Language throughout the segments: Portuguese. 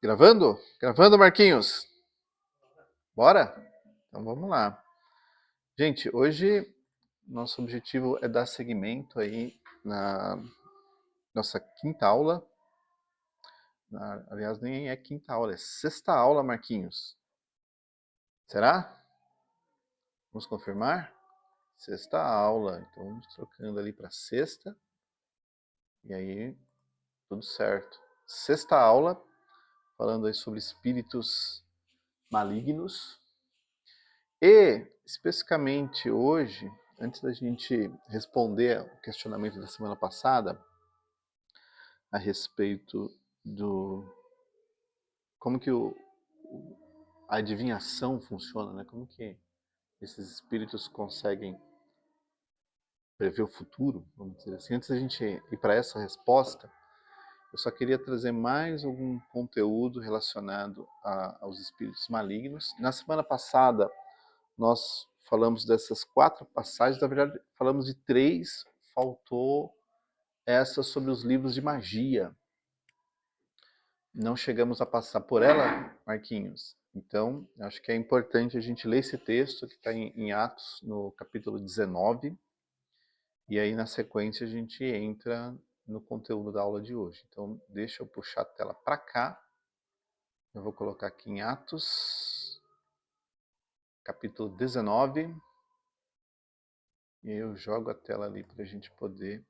Gravando? Gravando, Marquinhos? Bora? Então vamos lá. Gente, hoje nosso objetivo é dar seguimento aí na nossa quinta aula. Aliás, nem é quinta aula, é sexta aula, Marquinhos. Será? Vamos confirmar? Sexta aula. Então vamos trocando ali para sexta. E aí, tudo certo. Sexta aula, falando aí sobre espíritos malignos. E, especificamente hoje, antes da gente responder o questionamento da semana passada, a respeito do como que a adivinhação funciona, né? Como que esses espíritos conseguem prever o futuro, vamos dizer assim. Antes da gente ir para essa resposta, eu só queria trazer mais algum conteúdo relacionado aos espíritos malignos. Na semana passada, nós falamos dessas 4 passagens, na verdade falamos de 3, faltou essa sobre os livros de magia. Não chegamos a passar por ela, Marquinhos. Então, acho que é importante a gente ler esse texto que está em Atos, no capítulo 19, e aí na sequência a gente entra no conteúdo da aula de hoje. Então, deixa eu puxar a tela para cá. Eu vou colocar aqui em Atos, capítulo 19, e eu jogo a tela ali para a gente poder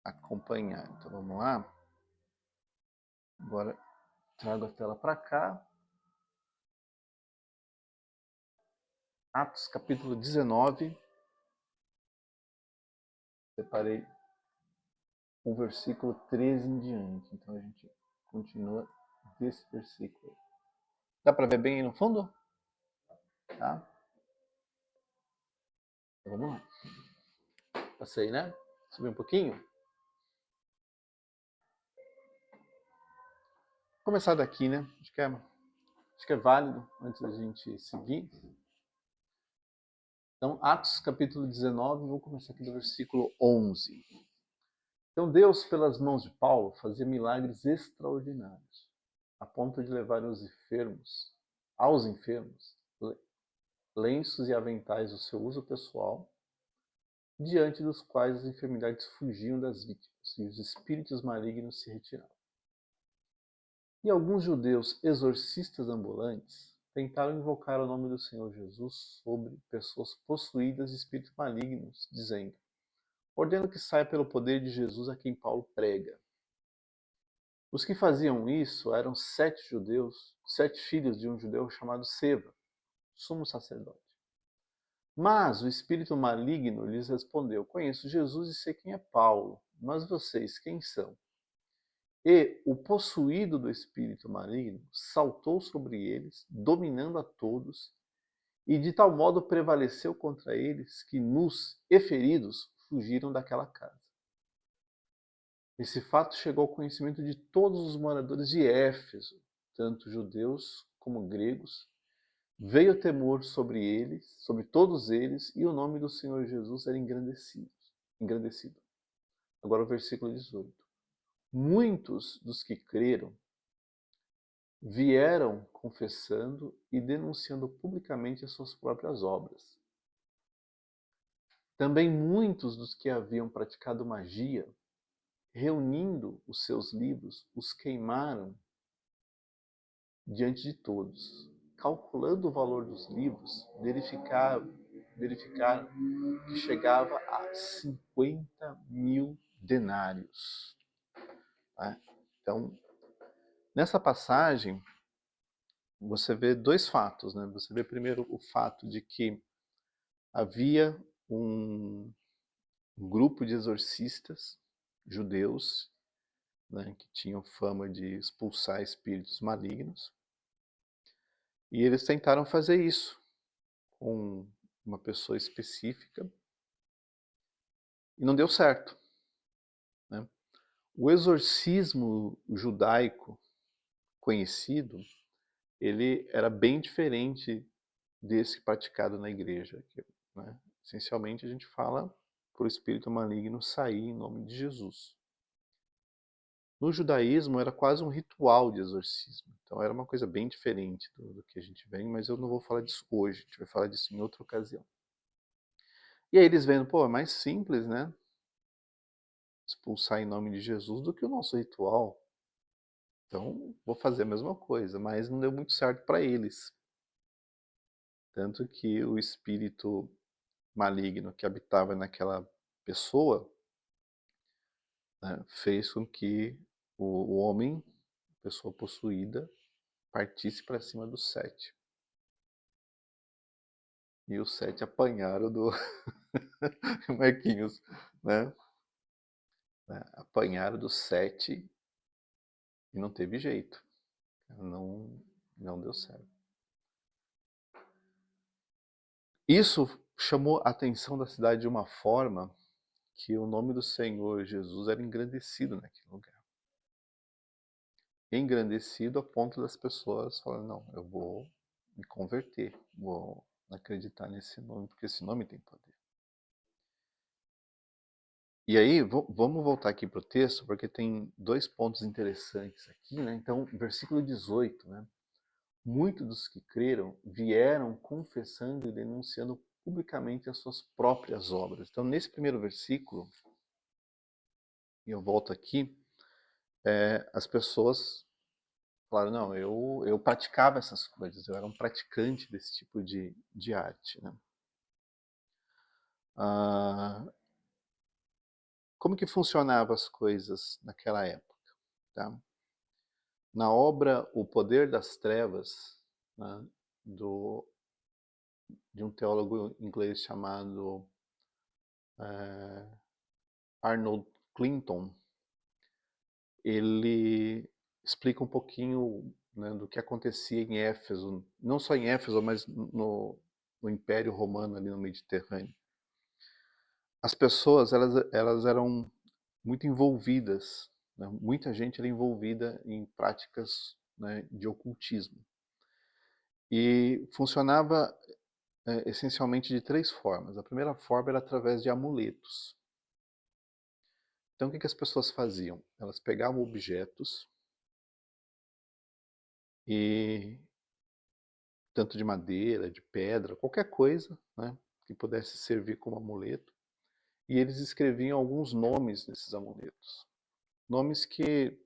acompanhar. Então vamos lá. Agora trago a tela para cá. Atos capítulo 19. Separei o versículo 13 em diante. Então a gente continua desse versículo. Dá para ver bem aí no fundo? Tá? Então vamos lá. Passei, né? Subi um pouquinho. Vou começar daqui, né? Acho que é válido antes da gente seguir. Então, Atos capítulo 19, vou começar aqui do versículo 11. Então Deus, pelas mãos de Paulo, fazia milagres extraordinários, a ponto de levar aos enfermos, lenços e aventais do seu uso pessoal, diante dos quais as enfermidades fugiam das vítimas e os espíritos malignos se retiravam. E alguns judeus exorcistas ambulantes tentaram invocar o nome do Senhor Jesus sobre pessoas possuídas de espíritos malignos, dizendo: ordeno que saia pelo poder de Jesus a quem Paulo prega. Os que faziam isso eram 7 filhos de um judeu chamado Seva, sumo sacerdote. Mas o espírito maligno lhes respondeu: conheço Jesus e sei quem é Paulo, mas vocês quem são? E o possuído do espírito maligno saltou sobre eles, dominando a todos, e de tal modo prevaleceu contra eles que, nus e feridos, fugiram daquela casa. Esse fato chegou ao conhecimento de todos os moradores de Éfeso, tanto judeus como gregos. Veio temor sobre eles, sobre todos eles, e o nome do Senhor Jesus era engrandecido. Agora o versículo 18. Muitos dos que creram vieram confessando e denunciando publicamente as suas próprias obras. Também muitos dos que haviam praticado magia, reunindo os seus livros, os queimaram diante de todos. Calculando o valor dos livros, verificaram que chegava a 50.000 denários. Tá? Então, nessa passagem, você vê 2 fatos. Né? Você vê primeiro o fato de que havia um grupo de exorcistas judeus, né, que tinham fama de expulsar espíritos malignos. E eles tentaram fazer isso com uma pessoa específica e não deu certo. Né? O exorcismo judaico conhecido, ele era bem diferente desse praticado na igreja. Né? Essencialmente a gente fala por espírito maligno sair em nome de Jesus. No judaísmo era quase um ritual de exorcismo. Então era uma coisa bem diferente do que a gente vem, mas eu não vou falar disso hoje, a gente vai falar disso em outra ocasião. E aí eles vendo, pô, é mais simples, né? Expulsar em nome de Jesus do que o nosso ritual. Então vou fazer a mesma coisa, mas não deu muito certo para eles. Tanto que o espírito maligno que habitava naquela pessoa, né, fez com que o homem, pessoa possuída, partisse para cima dos 7. E os 7 apanharam do Marquinhos, né? Apanharam dos 7 e não teve jeito. Não, não deu certo. Isso chamou a atenção da cidade de uma forma que o nome do Senhor Jesus era engrandecido naquele lugar. Engrandecido a ponto das pessoas falarem, não, eu vou me converter, vou acreditar nesse nome, porque esse nome tem poder. E aí, vamos voltar aqui para o texto, porque tem 2 pontos interessantes aqui, né? Então, versículo 18, né? Muitos dos que creram vieram confessando e denunciando publicamente as suas próprias obras. Então, nesse primeiro versículo, e eu volto aqui, as pessoas falaram, não, eu praticava essas coisas, eu era um praticante desse tipo de arte, né? Como que funcionavam as coisas naquela época? Tá? Na obra O Poder das Trevas, né, de um teólogo inglês chamado Arnold Clinton, ele explica um pouquinho, né, do que acontecia em Éfeso, não só em Éfeso, mas no Império Romano ali no Mediterrâneo. As pessoas elas eram muito envolvidas, né, muita gente era envolvida em práticas, né, de ocultismo. E funcionava essencialmente de 3 formas. A primeira forma era através de amuletos. Então o que as pessoas faziam? Elas pegavam objetos, e tanto de madeira, de pedra, qualquer coisa, né, que pudesse servir como amuleto, e eles escreviam alguns nomes nesses amuletos. Nomes que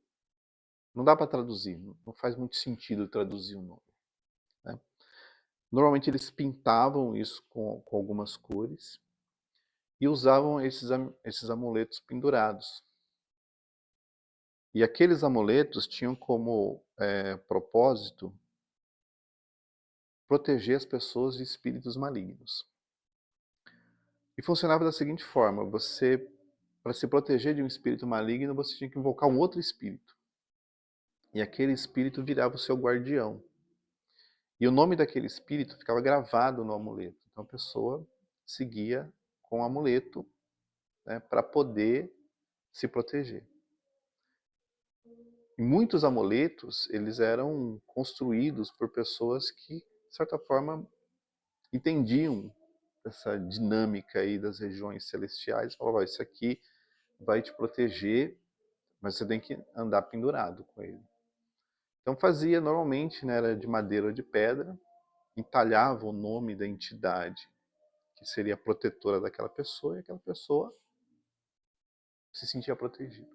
não dá para traduzir, não faz muito sentido traduzir o nome, né? Normalmente eles pintavam isso com algumas cores e usavam esses amuletos pendurados. E aqueles amuletos tinham como propósito proteger as pessoas de espíritos malignos. E funcionava da seguinte forma: você, para se proteger de um espírito maligno, você tinha que invocar um outro espírito. E aquele espírito virava o seu guardião. E o nome daquele espírito ficava gravado no amuleto. Então a pessoa seguia com o amuleto, né, para poder se proteger. E muitos amuletos, eles eram construídos por pessoas que, de certa forma, entendiam essa dinâmica aí das regiões celestiais. Falavam, isso aqui vai te proteger, mas você tem que andar pendurado com ele. Então fazia normalmente, né, era de madeira ou de pedra, entalhava o nome da entidade que seria a protetora daquela pessoa, e aquela pessoa se sentia protegida.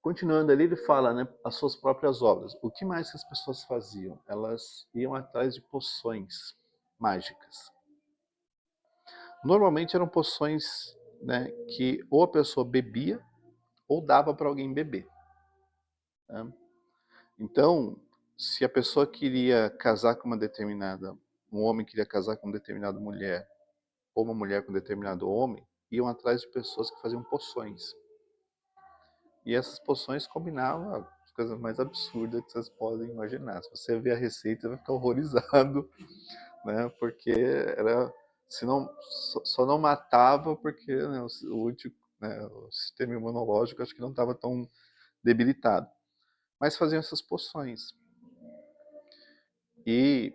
Continuando ali, ele fala, né, as suas próprias obras. O que mais que as pessoas faziam? Elas iam atrás de poções mágicas. Normalmente eram poções, né, que ou a pessoa bebia ou dava para alguém beber, né? Então, se a pessoa queria casar com uma determinada, um homem queria casar com uma determinada mulher, ou uma mulher com um determinado homem, iam atrás de pessoas que faziam poções. E essas poções combinavam as coisas mais absurdas que vocês podem imaginar. Se você ver a receita, você vai ficar horrorizado, né? Porque era, se não, só não matava porque, né, o sistema imunológico acho que não estava tão debilitado. Mas faziam essas poções. E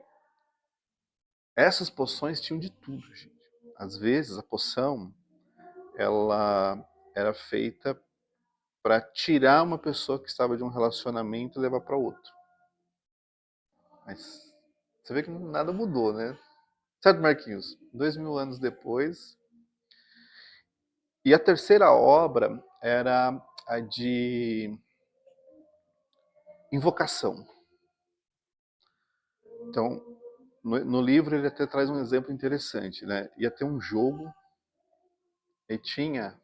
essas poções tinham de tudo, gente. Às vezes a poção ela era feita para tirar uma pessoa que estava de um relacionamento e levar para outro. Mas você vê que nada mudou, né? Certo, Marquinhos? 2000 anos depois. E a terceira obra era a de invocação. Então, no livro ele até traz um exemplo interessante, né? Ia ter um jogo e tinha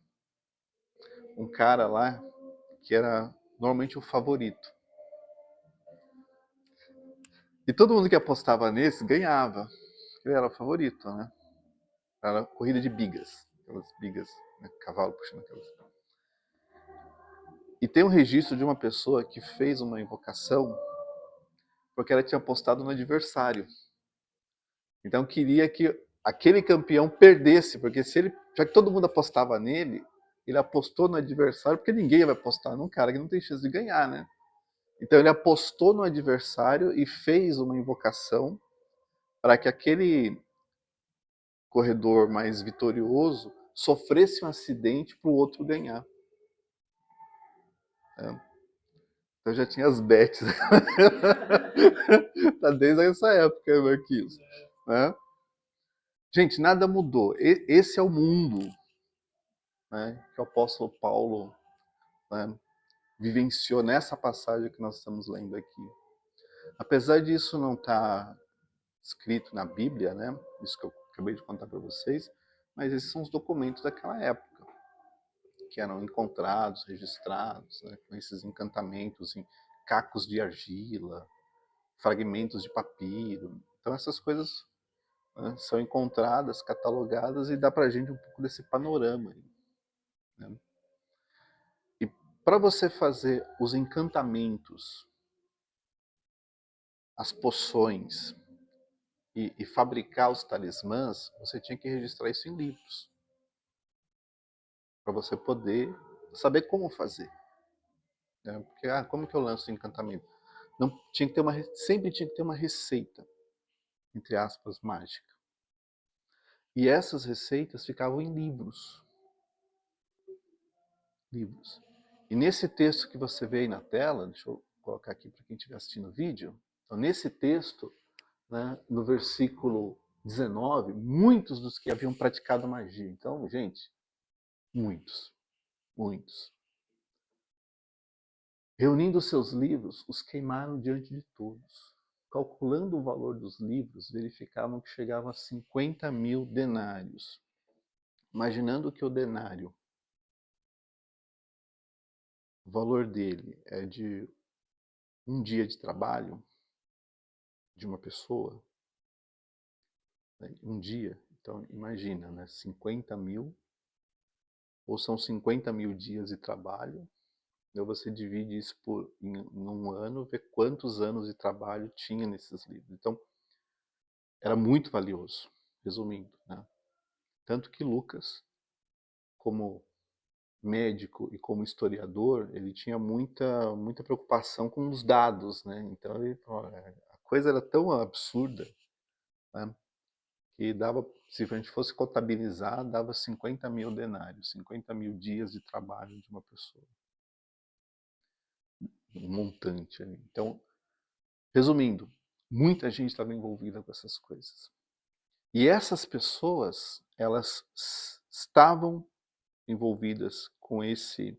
um cara lá que era normalmente o favorito. E todo mundo que apostava nesse ganhava. Ele era o favorito, né? Era corrida de bigas. Aquelas bigas, né? Cavalo puxando aquelas. E tem um registro de uma pessoa que fez uma invocação porque ela tinha apostado no adversário. Então queria que aquele campeão perdesse, porque se ele, já que todo mundo apostava nele, ele apostou no adversário, porque ninguém vai apostar num cara que não tem chance de ganhar, né? Então ele apostou no adversário e fez uma invocação para que aquele corredor mais vitorioso sofresse um acidente para o outro ganhar. Então já tinha as bets. Tá desde essa época, Marquinhos. Né? Gente, nada mudou. Esse é o mundo, né, que o apóstolo Paulo, né, vivenciou nessa passagem que nós estamos lendo aqui. Apesar disso não estar escrito na Bíblia, né, isso que eu acabei de contar para vocês, mas esses são os documentos daquela época, que eram encontrados, registrados, né, com esses encantamentos em cacos de argila, fragmentos de papiro. Então essas coisas, né, são encontradas, catalogadas e dá para a gente um pouco desse panorama. Né? E para você fazer os encantamentos, as poções e fabricar os talismãs, você tinha que registrar isso em livros, para você poder saber como fazer. Né? Porque, como que eu lanço o encantamento? Não, tinha que ter sempre tinha que ter uma receita, entre aspas, mágica. E essas receitas ficavam em livros. Livros. E nesse texto que você vê aí na tela, deixa eu colocar aqui para quem estiver assistindo o vídeo, então nesse texto, né, no versículo 19, muitos dos que haviam praticado magia. Então, gente, muitos, muitos. Reunindo seus livros, os queimaram diante de todos. Calculando o valor dos livros, verificavam que chegavam a 50 mil denários. Imaginando que o denário, o valor dele é de um dia de trabalho de uma pessoa, né, um dia, então imagina, né, 50 mil, ou são 50 mil dias de trabalho, então você divide isso em um ano, vê quantos anos de trabalho tinha nesses livros. Então, era muito valioso, resumindo. Né? Tanto que Lucas, como médico e como historiador, ele tinha muita preocupação com os dados. Né? Então, a coisa era tão absurda, né, que dava, se a gente fosse contabilizar, dava 50 mil denários, 50 mil dias de trabalho de uma pessoa. Um montante. Então, resumindo, muita gente estava envolvida com essas coisas. E essas pessoas, elas estavam envolvidas com esses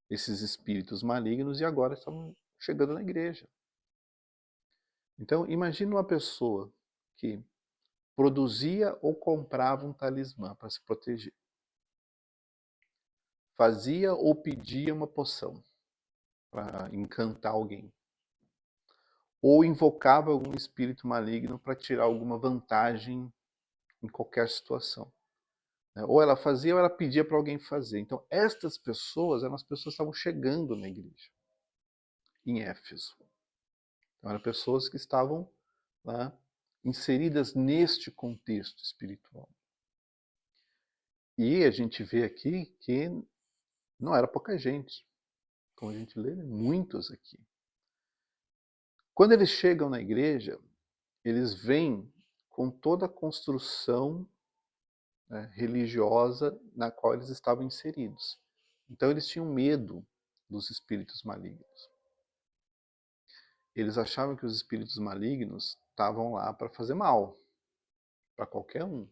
espíritos malignos e agora estavam chegando na igreja. Então, imagine uma pessoa que produzia ou comprava um talismã para se proteger. Fazia ou pedia uma poção para encantar alguém. Ou invocava algum espírito maligno para tirar alguma vantagem em qualquer situação. Ou ela fazia ou ela pedia para alguém fazer. Então, estas pessoas eram as pessoas que estavam chegando na igreja, em Éfeso. Então, eram pessoas que estavam lá, inseridas neste contexto espiritual. E a gente vê aqui que não era pouca gente. Como a gente lê, muitos aqui. Quando eles chegam na igreja, eles vêm com toda a construção, né, religiosa na qual eles estavam inseridos. Então eles tinham medo dos espíritos malignos. Eles achavam que os espíritos malignos estavam lá para fazer mal, para qualquer um.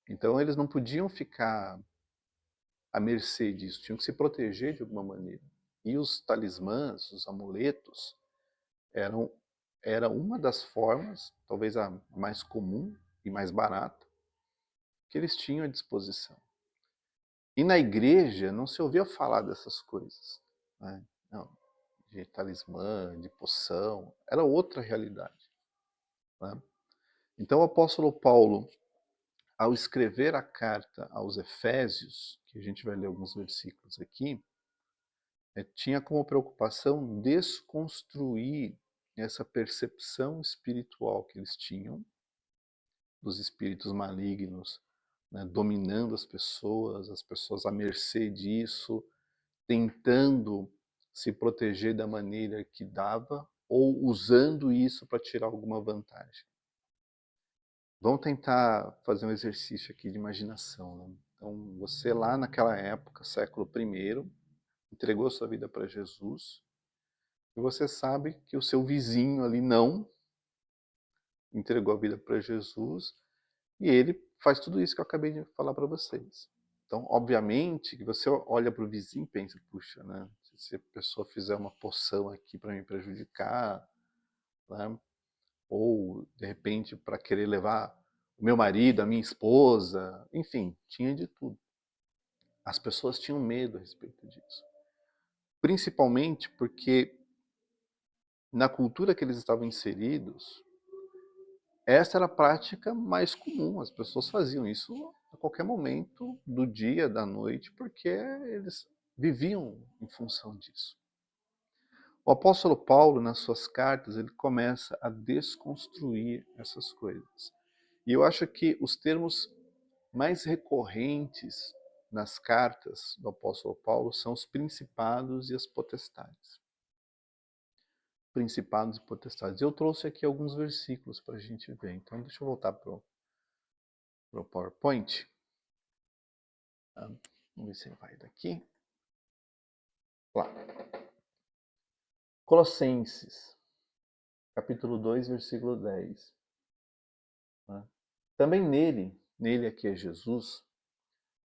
Então eles não podiam ficar à mercê disso, tinham que se proteger de alguma maneira. E os talismãs, os amuletos, era uma das formas, talvez a mais comum e mais barata, que eles tinham à disposição. E na igreja não se ouvia falar dessas coisas, né? Não, de talismã, de poção, era outra realidade, né? Então o apóstolo Paulo, ao escrever a carta aos Efésios, que a gente vai ler alguns versículos aqui, tinha como preocupação desconstruir essa percepção espiritual que eles tinham dos espíritos malignos, né, dominando as pessoas à mercê disso, tentando se proteger da maneira que dava ou usando isso para tirar alguma vantagem. Vamos tentar fazer um exercício aqui de imaginação, né? Então, você lá naquela época, século I, entregou sua vida para Jesus, e você sabe que o seu vizinho ali não entregou a vida para Jesus, e ele faz tudo isso que eu acabei de falar para vocês. Então, obviamente, que você olha para o vizinho e pensa, puxa, né? Se a pessoa fizer uma poção aqui para me prejudicar, né? Ou, de repente, para querer levar o meu marido, a minha esposa, enfim, tinha de tudo. As pessoas tinham medo a respeito disso. Principalmente porque, na cultura que eles estavam inseridos, essa era a prática mais comum. As pessoas faziam isso a qualquer momento do dia, da noite, porque eles viviam em função disso. O apóstolo Paulo, nas suas cartas, ele começa a desconstruir essas coisas. E eu acho que os termos mais recorrentes nas cartas do apóstolo Paulo são os principados e as potestades. Principados e potestades. Eu trouxe aqui alguns versículos para a gente ver. Então, deixa eu voltar para o PowerPoint. Vamos ver se vai daqui. Lá. Colossenses, capítulo 2, versículo 10. Também nele aqui é Jesus,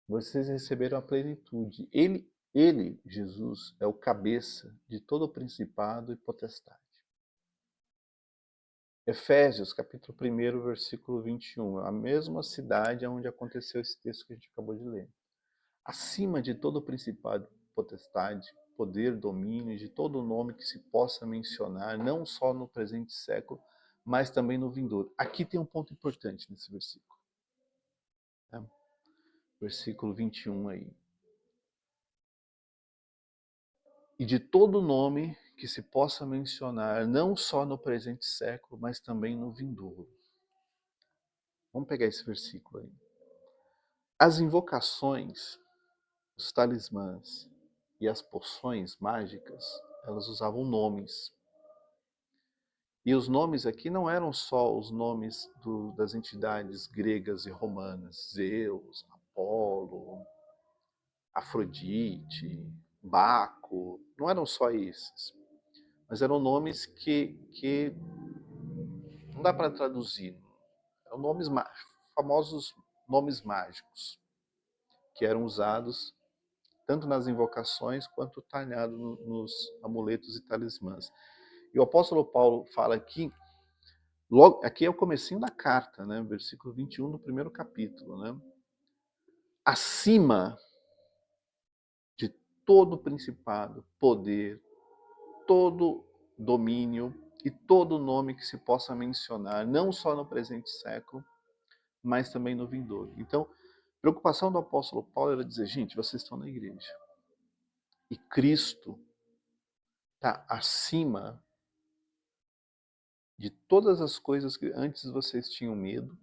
vocês receberam a plenitude. Ele, Jesus, é o cabeça de todo o principado e potestade. Efésios, capítulo 1, versículo 21, a mesma cidade onde aconteceu esse texto que a gente acabou de ler. Acima de todo o principado, potestade, poder, domínio, de todo nome que se possa mencionar, não só no presente século, mas também no vindouro. Aqui tem um ponto importante nesse versículo. Versículo 21 aí. E de todo nome que se possa mencionar, não só no presente século, mas também no vindouro. Vamos pegar esse versículo aí. As invocações, os talismãs e as poções mágicas, elas usavam nomes. E os nomes aqui não eram só os nomes das entidades gregas e romanas, Zeus, Apolo, Afrodite, Baco, não eram só esses, mas eram nomes que não dá para traduzir, eram nomes famosos nomes mágicos, que eram usados tanto nas invocações quanto talhado nos amuletos e talismãs. E o apóstolo Paulo fala aqui, logo, aqui é o comecinho da carta, né? Versículo 21 do primeiro capítulo, né? Acima de todo principado, poder, todo domínio e todo nome que se possa mencionar, não só no presente século, mas também no vindouro. Então, a preocupação do apóstolo Paulo era dizer, gente, vocês estão na igreja. E Cristo está acima de todas as coisas que antes vocês tinham medo,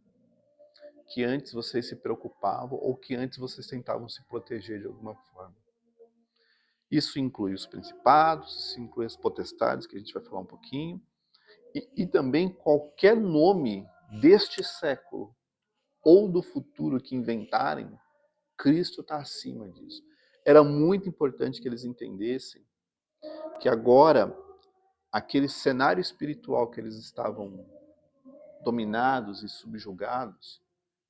que antes vocês se preocupavam ou que antes vocês tentavam se proteger de alguma forma. Isso inclui os principados, isso inclui as potestades, que a gente vai falar um pouquinho, e também qualquer nome deste século ou do futuro que inventarem, Cristo está acima disso. Era muito importante que eles entendessem que agora, aquele cenário espiritual que eles estavam dominados e subjugados,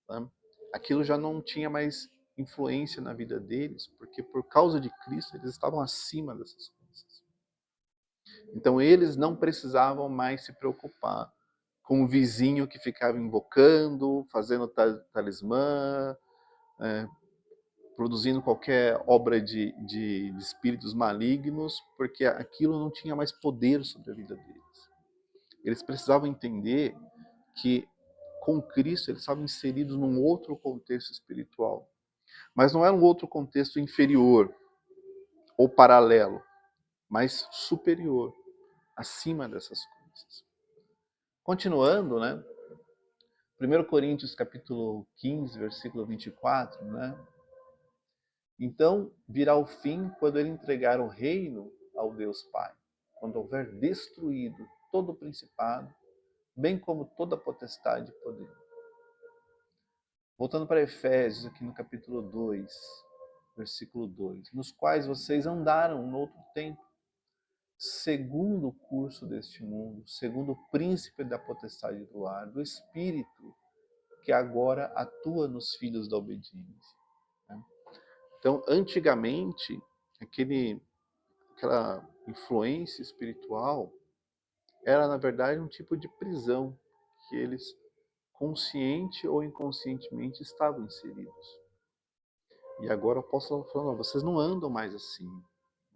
né, aquilo já não tinha mais influência na vida deles, porque por causa de Cristo eles estavam acima dessas coisas. Então eles não precisavam mais se preocupar com o vizinho que ficava invocando, fazendo talismã, produzindo qualquer obra de espíritos malignos, porque aquilo não tinha mais poder sobre a vida deles. Eles precisavam entender que com Cristo eles estavam inseridos num outro contexto espiritual. Mas não era um outro contexto inferior ou paralelo, mas superior, acima dessas coisas. Continuando, né? 1 Coríntios capítulo 15, versículo 24, né? Então virá o fim quando ele entregar o reino ao Deus Pai, quando houver destruído todo o principado, bem como toda a potestade e poder. Voltando para Efésios, aqui no capítulo 2, versículo 2, nos quais vocês andaram no outro tempo, segundo o curso deste mundo, segundo o príncipe da potestade do ar, do espírito que agora atua nos filhos da obediência. Então, antigamente, aquela influência espiritual era, na verdade, um tipo de prisão que eles, consciente ou inconscientemente, estavam inseridos. E agora o apóstolo está falando, vocês não andam mais assim,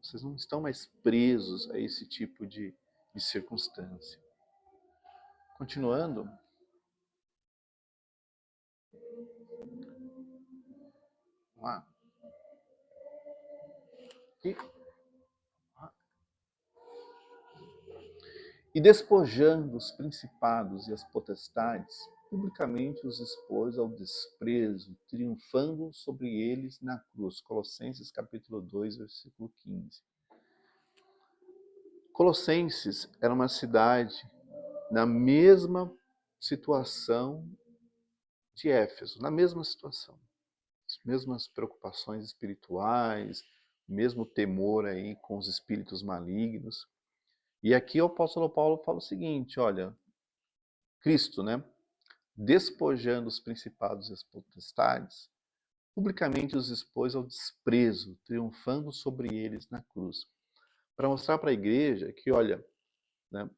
vocês não estão mais presos a esse tipo de circunstância. Continuando, vamos lá. E despojando os principados e as potestades, publicamente os expôs ao desprezo, triunfando sobre eles na cruz. Colossenses capítulo 2, versículo 15. Colossenses era uma cidade na mesma situação de Éfeso, na mesma situação. As mesmas preocupações espirituais, o mesmo temor aí com os espíritos malignos. E aqui o apóstolo Paulo fala o seguinte, olha, Cristo, né, despojando os principados e as potestades, publicamente os expôs ao desprezo, triunfando sobre eles na cruz. Para mostrar para a igreja que, olha, né,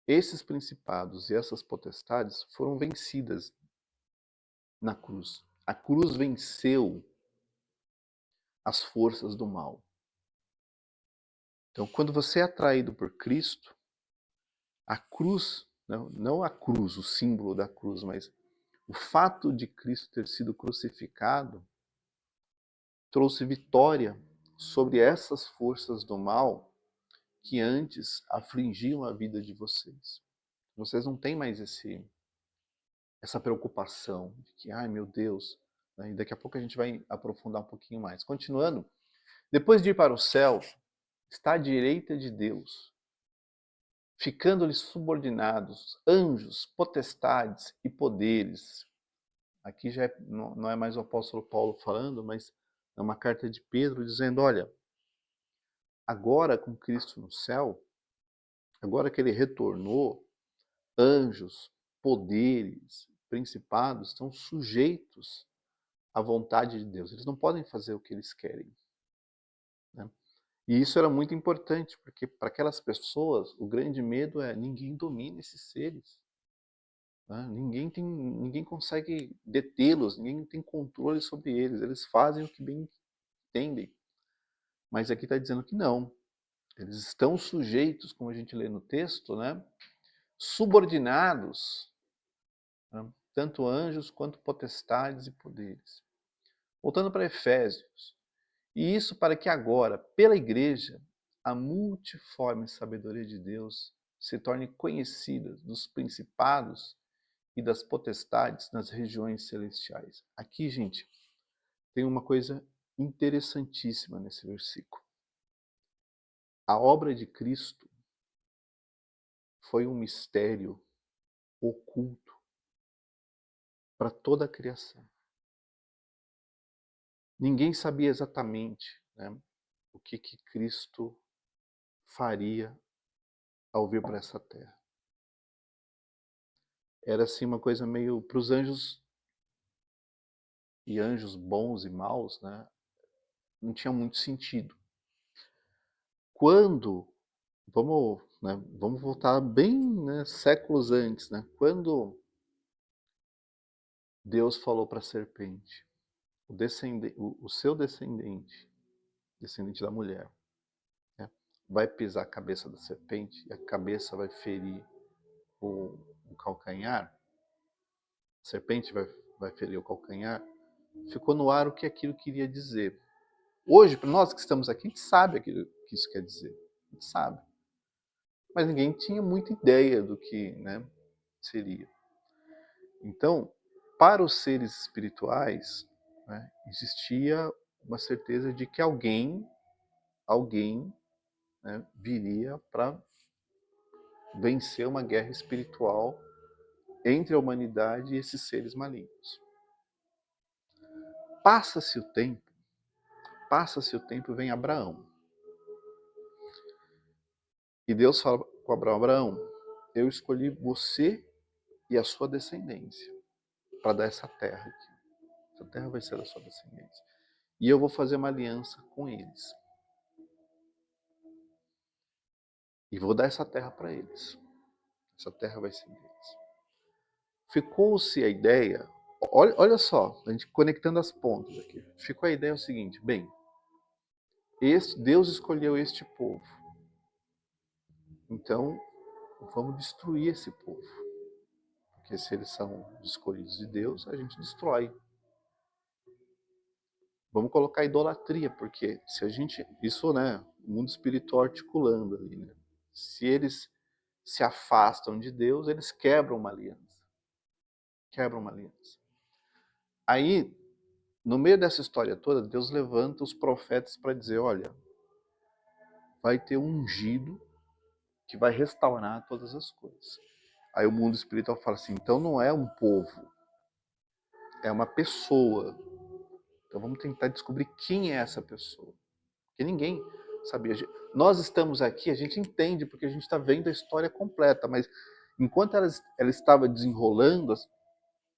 esses principados e essas potestades foram vencidas na cruz. A cruz venceu as forças do mal. Então, quando você é atraído por Cristo, a cruz, não a cruz, o símbolo da cruz, mas o fato de Cristo ter sido crucificado trouxe vitória sobre essas forças do mal que antes afligiam a vida de vocês. Vocês não têm mais essa preocupação de que, ai meu Deus, né? E daqui a pouco a gente vai aprofundar um pouquinho mais. Continuando, depois de ir para o céu, está à direita de Deus, ficando-lhes subordinados anjos, potestades e poderes. Aqui já não é mais o apóstolo Paulo falando, mas é uma carta de Pedro dizendo, olha, agora com Cristo no céu, agora que ele retornou, anjos, poderes, principados estão sujeitos à vontade de Deus. Eles não podem fazer o que eles querem, né? E isso era muito importante, porque para aquelas pessoas o grande medo é ninguém domina esses seres. Né? Ninguém consegue detê-los, ninguém tem controle sobre eles. Eles fazem o que bem entendem. Mas aqui está dizendo que não. Eles estão sujeitos, como a gente lê no texto, né? Subordinados, né? Tanto anjos quanto potestades e poderes. Voltando para Efésios. E isso para que agora, pela igreja, a multiforme sabedoria de Deus se torne conhecida dos principados e das potestades nas regiões celestiais. Aqui, gente, tem uma coisa interessantíssima nesse versículo. A obra de Cristo foi um mistério oculto para toda a criação. Ninguém sabia exatamente, né, o que Cristo faria ao vir para essa terra. Era assim uma coisa meio para os anjos, e anjos bons e maus, né, não tinha muito sentido. Quando, vamos voltar bem, né, séculos antes, né, quando Deus falou para a serpente, o seu descendente, descendente da mulher, né, vai pisar a cabeça da serpente e a cabeça vai ferir o calcanhar, a serpente vai ferir o calcanhar, ficou no ar o que aquilo queria dizer. Hoje, para nós que estamos aqui, a gente sabe aquilo que isso quer dizer. A gente sabe. Mas ninguém tinha muita ideia do que, né, seria. Então, para os seres espirituais, né, existia uma certeza de que alguém, né, viria para vencer uma guerra espiritual entre a humanidade e esses seres malignos. Passa-se o tempo e vem Abraão. E Deus fala com Abraão, eu escolhi você e a sua descendência para dar essa terra aqui. Essa terra vai ser da sua descendência. E eu vou fazer uma aliança com eles. E vou dar essa terra para eles. Essa terra vai ser deles. Ficou-se a ideia, olha só, a gente conectando as pontas aqui. Ficou a ideia o seguinte, bem, Deus escolheu este povo. Então, vamos destruir esse povo. Porque se eles são escolhidos de Deus, a gente destrói. Vamos colocar idolatria, porque se a gente, isso, né, o mundo espiritual articulando ali, né? Se eles se afastam de Deus, eles quebram uma aliança. Quebram uma aliança. Aí, no meio dessa história toda, Deus levanta os profetas para dizer, olha, vai ter um ungido que vai restaurar todas as coisas. Aí o mundo espiritual fala assim, então não é um povo, é uma pessoa. Então vamos tentar descobrir quem é essa pessoa. Porque ninguém sabia. Nós estamos aqui, a gente entende, porque a gente está vendo a história completa, mas enquanto ela estava desenrolando,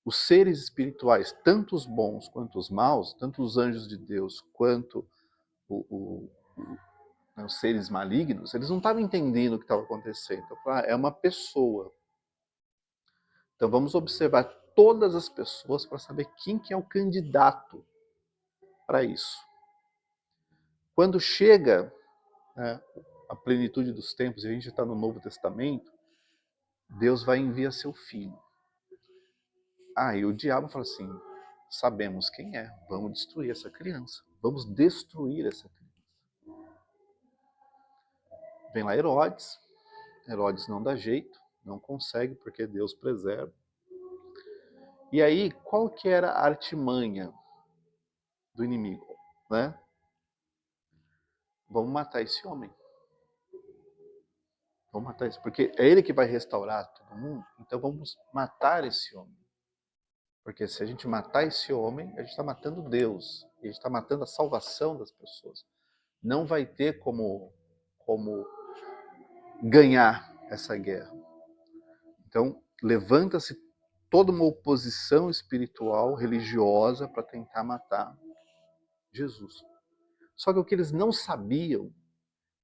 os seres espirituais, tanto os bons quanto os maus, tanto os anjos de Deus quanto os seres malignos, eles não estavam entendendo o que estava acontecendo. Então, é uma pessoa. Então vamos observar todas as pessoas para saber quem que é o candidato para isso. Quando chega, né, a plenitude dos tempos, e a gente está no Novo Testamento, Deus vai enviar seu filho. E o diabo fala assim, sabemos quem é, vamos destruir essa criança. Vamos destruir essa criança. Vem lá Herodes não dá jeito, não consegue, porque Deus preserva. E aí, qual que era a artimanha do inimigo? Né? Vamos matar esse homem. Vamos matar esse, porque é ele que vai restaurar todo mundo, então vamos matar esse homem. Porque se a gente matar esse homem, a gente está matando Deus. E a gente está matando a salvação das pessoas. Não vai ter como ganhar essa guerra. Então, levanta-se toda uma oposição espiritual, religiosa, para tentar matar Jesus. Só que o que eles não sabiam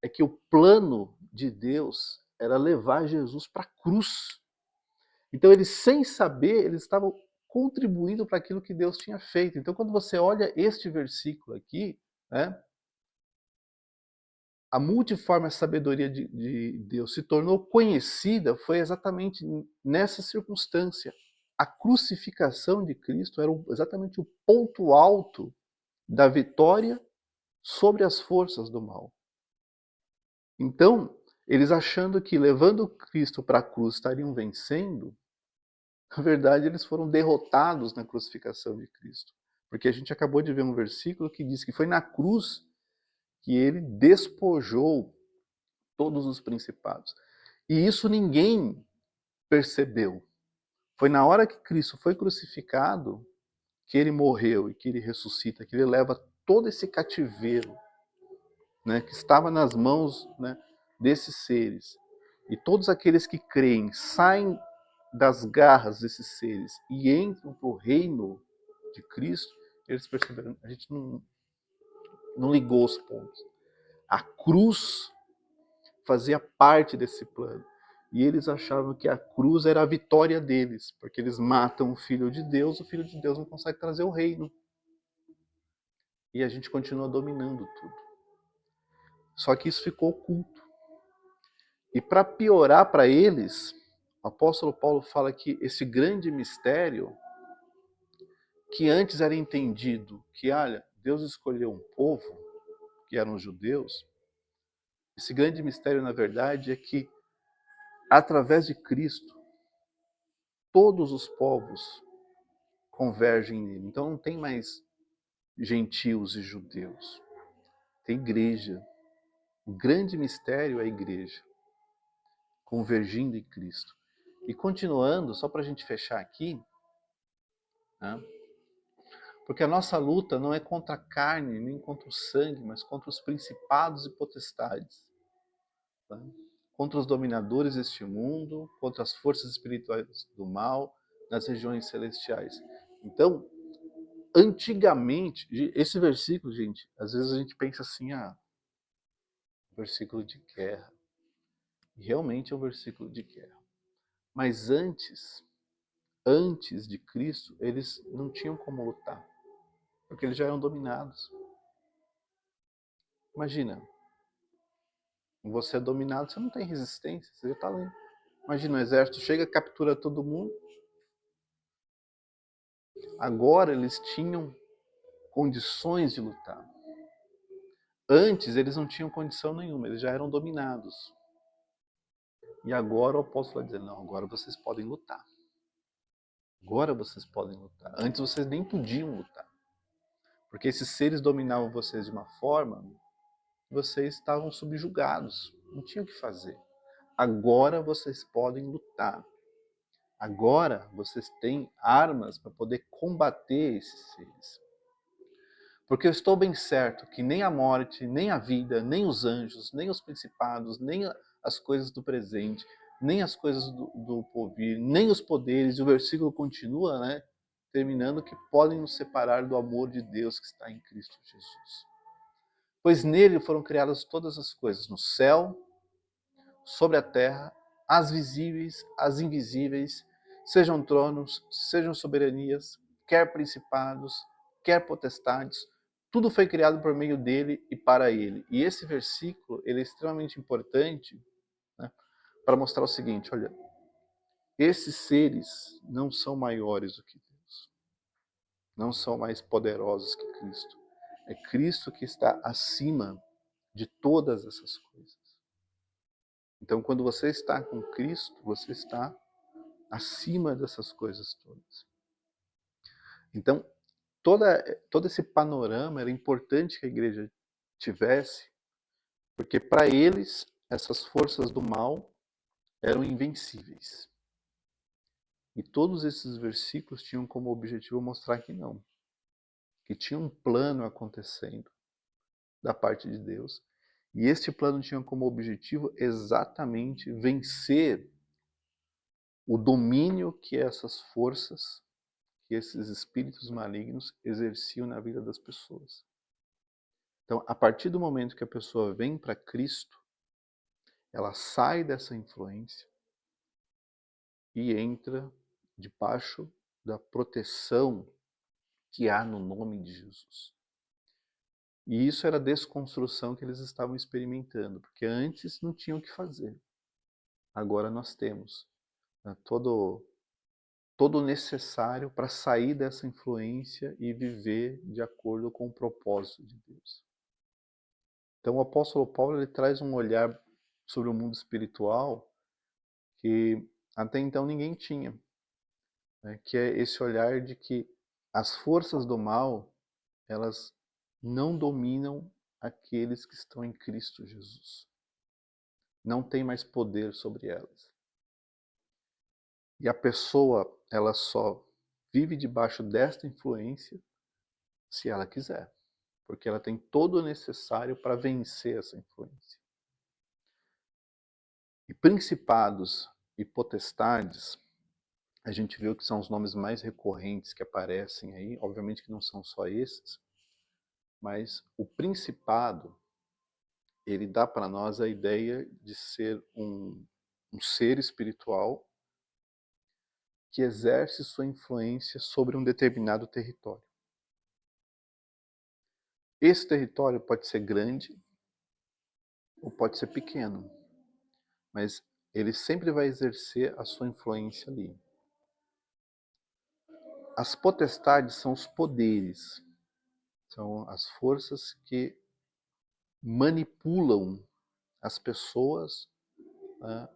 é que o plano de Deus era levar Jesus para a cruz. Então, eles, sem saber, eles estavam contribuindo para aquilo que Deus tinha feito. Então, quando você olha este versículo aqui, né, a multiforme sabedoria de Deus se tornou conhecida foi exatamente nessa circunstância. A crucificação de Cristo era exatamente o ponto alto da vitória sobre as forças do mal. Então, eles achando que levando Cristo para a cruz estariam vencendo, na verdade eles foram derrotados na crucificação de Cristo. Porque a gente acabou de ver um versículo que diz que foi na cruz que ele despojou todos os principados. E isso ninguém percebeu. Foi na hora que Cristo foi crucificado que ele morreu e que ele ressuscita, que ele leva todo esse cativeiro, né, que estava nas mãos, né, desses seres, e todos aqueles que creem saem das garras desses seres e entram para o reino de Cristo, eles perceberam, a gente não ligou os pontos. A cruz fazia parte desse plano. E eles achavam que a cruz era a vitória deles, porque eles matam o Filho de Deus não consegue trazer o reino. E a gente continua dominando tudo. Só que isso ficou oculto. E para piorar para eles, o apóstolo Paulo fala que esse grande mistério, que antes era entendido que, olha, Deus escolheu um povo, que eram os judeus, esse grande mistério, na verdade, é que, através de Cristo, todos os povos convergem nele. Então não tem mais gentios e judeus. Tem igreja. O grande mistério é a igreja, convergindo em Cristo. E continuando, só para a gente fechar aqui, né? Porque a nossa luta não é contra a carne, nem contra o sangue, mas contra os principados e potestades. Tá? Contra os dominadores deste mundo, contra as forças espirituais do mal, nas regiões celestiais. Então, antigamente, esse versículo, gente, às vezes a gente pensa assim, versículo de guerra. E realmente é um versículo de guerra. Mas antes de Cristo, eles não tinham como lutar, porque eles já eram dominados. Imagina, você é dominado, você não tem resistência, você já está ali. Imagina, o exército chega, captura todo mundo. Agora eles tinham condições de lutar. Antes eles não tinham condição nenhuma, eles já eram dominados. E agora o apóstolo vai dizer, não, agora vocês podem lutar. Agora vocês podem lutar. Antes vocês nem podiam lutar. Porque esses seres dominavam vocês de uma forma, vocês estavam subjugados, não tinham o que fazer. Agora vocês podem lutar. Agora vocês têm armas para poder combater esses seres. Porque eu estou bem certo que nem a morte, nem a vida, nem os anjos, nem os principados, nem as coisas do presente, nem as coisas do porvir, nem os poderes, e o versículo continua, né, terminando, que podem nos separar do amor de Deus que está em Cristo Jesus. Pois nele foram criadas todas as coisas, no céu, sobre a terra, as visíveis, as invisíveis, sejam tronos, sejam soberanias, quer principados, quer potestades, tudo foi criado por meio dele e para ele. E esse versículo ele é extremamente importante, né, para mostrar o seguinte, olha, esses seres não são maiores do que Deus, não são mais poderosos que Cristo. É Cristo que está acima de todas essas coisas. Então, quando você está com Cristo, você está acima dessas coisas todas. Então, todo esse panorama era importante que a igreja tivesse, porque para eles, essas forças do mal eram invencíveis. E todos esses versículos tinham como objetivo mostrar que não. Que tinha um plano acontecendo da parte de Deus. E este plano tinha como objetivo exatamente vencer o domínio que essas forças, que esses espíritos malignos exerciam na vida das pessoas. Então, a partir do momento que a pessoa vem para Cristo, ela sai dessa influência e entra debaixo da proteção que há no nome de Jesus. E isso era a desconstrução que eles estavam experimentando, porque antes não tinham o que fazer. Agora nós temos, né, todo o necessário para sair dessa influência e viver de acordo com o propósito de Deus. Então o apóstolo Paulo ele traz um olhar sobre o mundo espiritual que até então ninguém tinha, né? Que é esse olhar de que as forças do mal, elas não dominam aqueles que estão em Cristo Jesus. Não tem mais poder sobre elas. E a pessoa, ela só vive debaixo desta influência se ela quiser, porque ela tem todo o necessário para vencer essa influência. E principados e potestades, a gente viu que são os nomes mais recorrentes que aparecem aí, obviamente que não são só esses, mas o principado, ele dá para nós a ideia de ser um ser espiritual que exerce sua influência sobre um determinado território. Esse território pode ser grande ou pode ser pequeno, mas ele sempre vai exercer a sua influência ali. As potestades são os poderes, são as forças que manipulam as pessoas, né,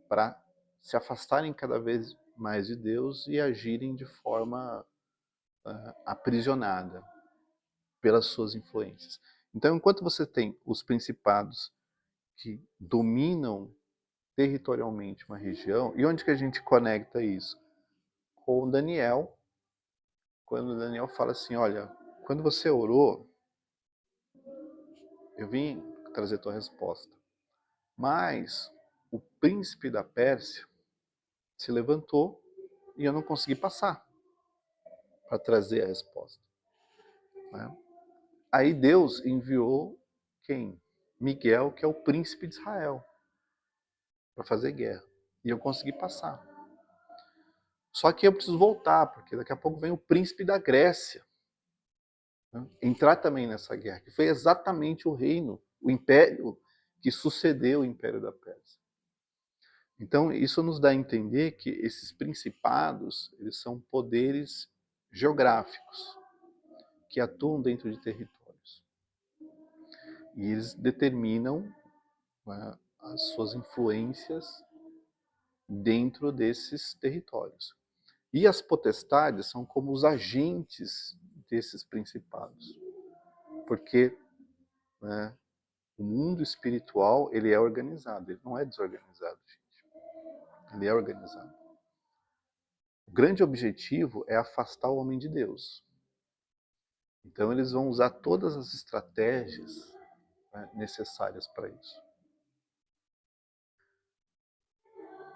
para se afastarem cada vez mais de Deus e agirem de forma aprisionada pelas suas influências. Então, enquanto você tem os principados que dominam territorialmente uma região, e onde que a gente conecta isso? Com Daniel, quando Daniel fala assim, olha, quando você orou, eu vim trazer tua resposta. Mas o príncipe da Pérsia se levantou e eu não consegui passar para trazer a resposta, né? Aí Deus enviou quem? Miguel, que é o príncipe de Israel, para fazer guerra. E eu consegui passar. Só que eu preciso voltar, porque daqui a pouco vem o príncipe da Grécia, né, entrar também nessa guerra, que foi exatamente o reino, o império que sucedeu o império da Pérsia. Então, isso nos dá a entender que esses principados, eles são poderes geográficos, que atuam dentro de territórios. E eles determinam, né, as suas influências dentro desses territórios. E as potestades são como os agentes desses principados. Porque, né, o mundo espiritual, ele é organizado, ele não é desorganizado, gente. Ele é organizado. O grande objetivo é afastar o homem de Deus. Então eles vão usar todas as estratégias, né, necessárias para isso.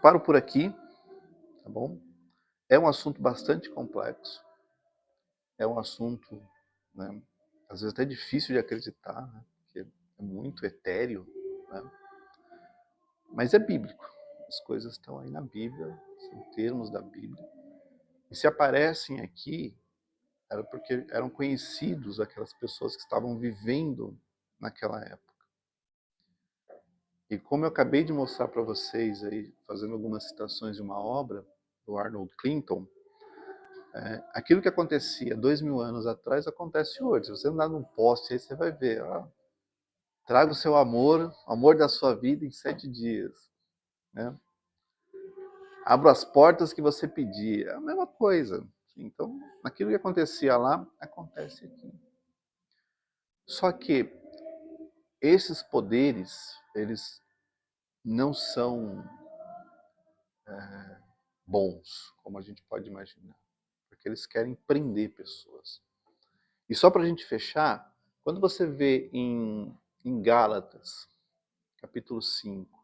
Paro por aqui, tá bom? É um assunto bastante complexo. É um assunto, né, às vezes até difícil de acreditar, né, porque é muito etéreo, né? Mas é bíblico. As coisas estão aí na Bíblia, são termos da Bíblia. E se aparecem aqui, era porque eram conhecidos aquelas pessoas que estavam vivendo naquela época. E como eu acabei de mostrar para vocês, aí, fazendo algumas citações de uma obra do Arnold Clinton, aquilo que acontecia 2000 anos atrás acontece hoje. Se você andar num poste aí, você vai ver, traga o seu amor, o amor da sua vida em 7 dias. Né? Abra as portas que você pedir. É a mesma coisa. Então, aquilo que acontecia lá, acontece aqui. Só que esses poderes, eles não são bons, como a gente pode imaginar. Porque eles querem prender pessoas. E só para a gente fechar, quando você vê em Gálatas, capítulo 5,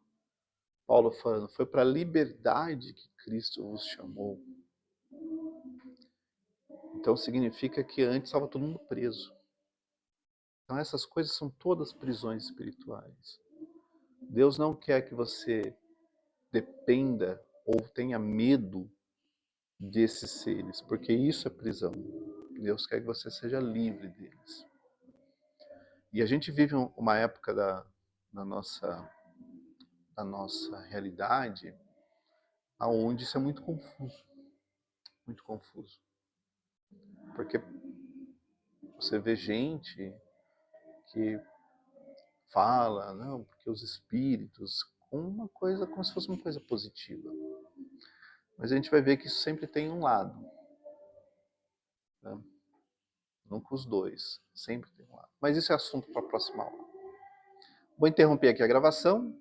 Paulo falando, foi para a liberdade que Cristo vos chamou. Então significa que antes estava todo mundo preso. Então essas coisas são todas prisões espirituais. Deus não quer que você dependa ou tenha medo desses seres, porque isso é prisão. Deus quer que você seja livre deles. E a gente vive uma época da nossa realidade aonde isso é muito confuso. Muito confuso. Porque você vê gente que fala, não, porque os espíritos, uma coisa como se fosse uma coisa positiva. Mas a gente vai ver que isso sempre tem um lado, né? Nunca os dois, sempre tem um lado. Mas isso é assunto para a próxima aula. Vou interromper aqui a gravação